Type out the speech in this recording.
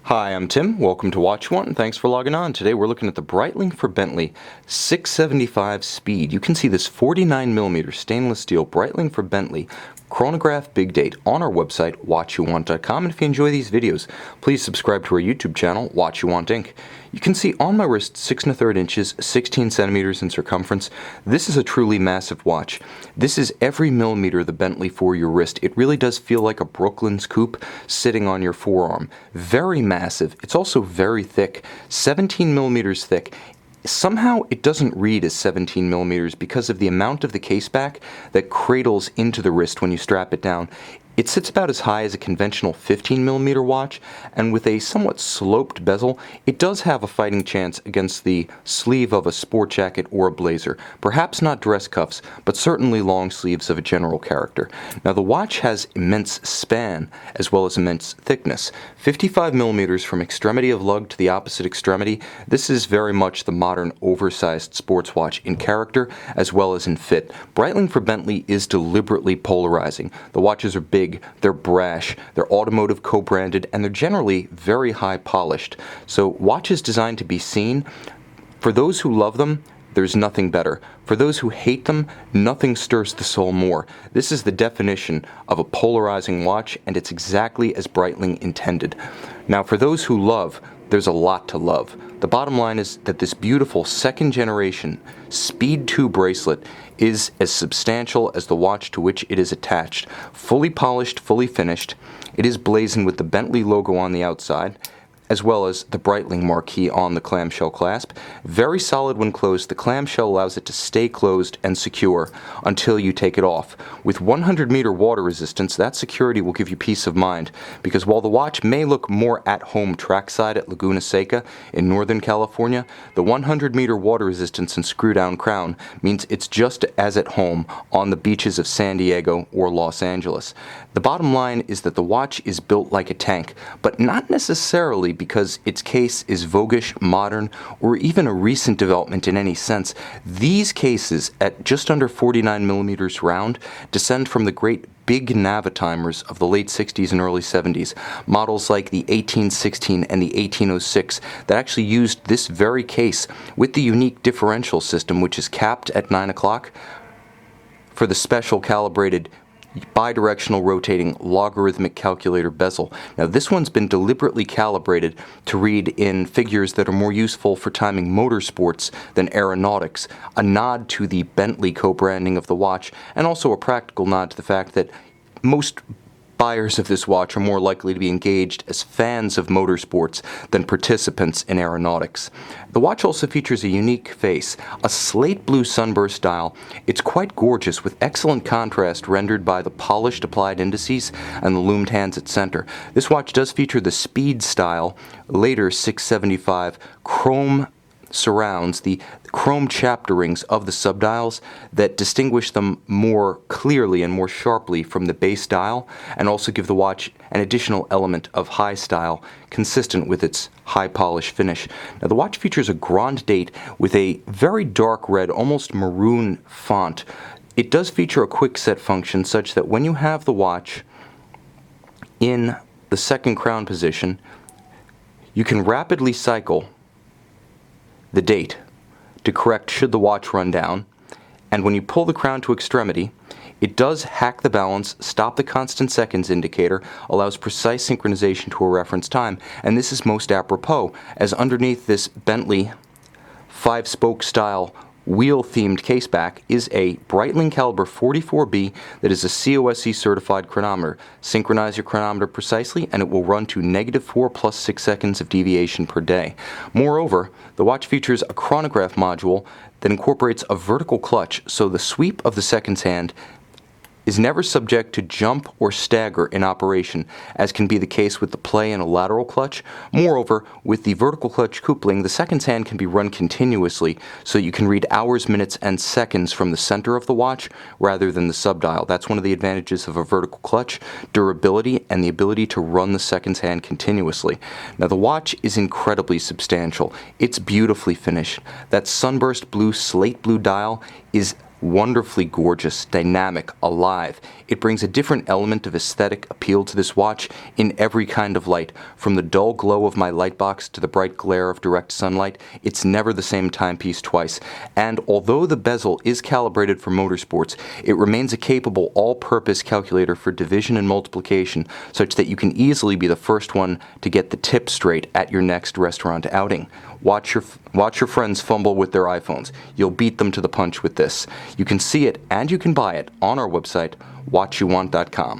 Hi, I'm Tim. Welcome to Watch One, and thanks for logging on. Today we're looking at the Breitling for Bentley 675 speed. You can see this 49mm stainless steel Breitling for Bentley chronograph big date on our website, watchyouwant.com. And if you enjoy these videos, please subscribe to our YouTube channel, Watch You Want Inc. You can see on my wrist 6 1/3 inches, 16 centimeters in circumference. This is a truly massive watch. This is every millimeter of the Bentley for your wrist. It really does feel like a Brooklyn's coupe sitting on your forearm. Very massive. It's also very thick, 17 millimeters thick. Somehow it doesn't read as 17 millimeters because of the amount of the case back that cradles into the wrist when you strap it down. It sits about as high as a conventional 15mm watch, and with a somewhat sloped bezel, it does have a fighting chance against the sleeve of a sport jacket or a blazer. Perhaps not dress cuffs, but certainly long sleeves of a general character. Now the watch has immense span as well as immense thickness. 55mm from extremity of lug to the opposite extremity. This is very much the modern oversized sports watch in character as well as in fit. Breitling for Bentley is deliberately polarizing. The watches are big, they're brash, they're automotive co-branded, and they're generally very high polished. So watches designed to be seen, for those who love them, there's nothing better. For those who hate them, nothing stirs the soul more. This is the definition of a polarizing watch, and it's exactly as Breitling intended. Now for those who love, there's a lot to love. The bottom line is that this beautiful second generation Speed 2 bracelet is as substantial as the watch to which it is attached. Fully polished, fully finished. It is blazoned with the Bentley logo on the outside, as well as the Breitling marquee on the clamshell clasp. Very solid when closed. The clamshell allows it to stay closed and secure until you take it off. With 100-meter water resistance, that security will give you peace of mind, because while the watch may look more at-home trackside at Laguna Seca in Northern California, the 100-meter water resistance and screw-down crown means it's just as at home on the beaches of San Diego or Los Angeles. The bottom line is that the watch is built like a tank, but not necessarily because its case is voguish, modern, or even a recent development in any sense. These cases, at just under 49mm round, descend from the great big Navatimers of the late 60s and early 70s, models like the 1816 and the 1806 that actually used this very case with the unique differential system, which is capped at 9 o'clock for the special calibrated bidirectional rotating logarithmic calculator bezel. Now this one's been deliberately calibrated to read in figures that are more useful for timing motorsports than aeronautics, a nod to the Bentley co-branding of the watch, and also a practical nod to the fact that most buyers of this watch are more likely to be engaged as fans of motorsports than participants in aeronautics. The watch also features a unique face, a slate blue sunburst dial. It's quite gorgeous with excellent contrast rendered by the polished applied indices and the loomed hands at center. This watch does feature the Speed style, later 675 chrome surrounds, the chrome chapter rings of the subdials that distinguish them more clearly and more sharply from the base dial, and also give the watch an additional element of high style consistent with its high polish finish. Now the watch features a grand date with a very dark red, almost maroon font. It does feature a quick set function such that when you have the watch in the second crown position, you can rapidly cycle the date to correct should the watch run down, and when you pull the crown to extremity, it does hack the balance, stop the constant seconds indicator, allows precise synchronization to a reference time, and this is most apropos, as underneath this Bentley 5-spoke style wheel-themed caseback is a Breitling caliber 44B that is a COSC certified chronometer. Synchronize your chronometer precisely and it will run to -4 + 6 seconds of deviation per day. Moreover, the watch features a chronograph module that incorporates a vertical clutch, so the sweep of the seconds hand is never subject to jump or stagger in operation, as can be the case with the play and a lateral clutch. Moreover, with the vertical clutch coupling, the seconds hand can be run continuously, so you can read hours, minutes, and seconds from the center of the watch rather than the subdial. That's one of the advantages of a vertical clutch: durability and the ability to run the seconds hand continuously. Now the watch is incredibly substantial. It's beautifully finished. That sunburst blue, slate blue dial is wonderfully gorgeous, dynamic, alive. It brings a different element of aesthetic appeal to this watch in every kind of light. From the dull glow of my light box to the bright glare of direct sunlight, it's never the same timepiece twice. And although the bezel is calibrated for motorsports, it remains a capable all-purpose calculator for division and multiplication, such that you can easily be the first one to get the tip straight at your next restaurant outing. Watch your friends fumble with their iPhones. You'll beat them to the punch with this. You can see it and you can buy it on our website, watchyouwant.com.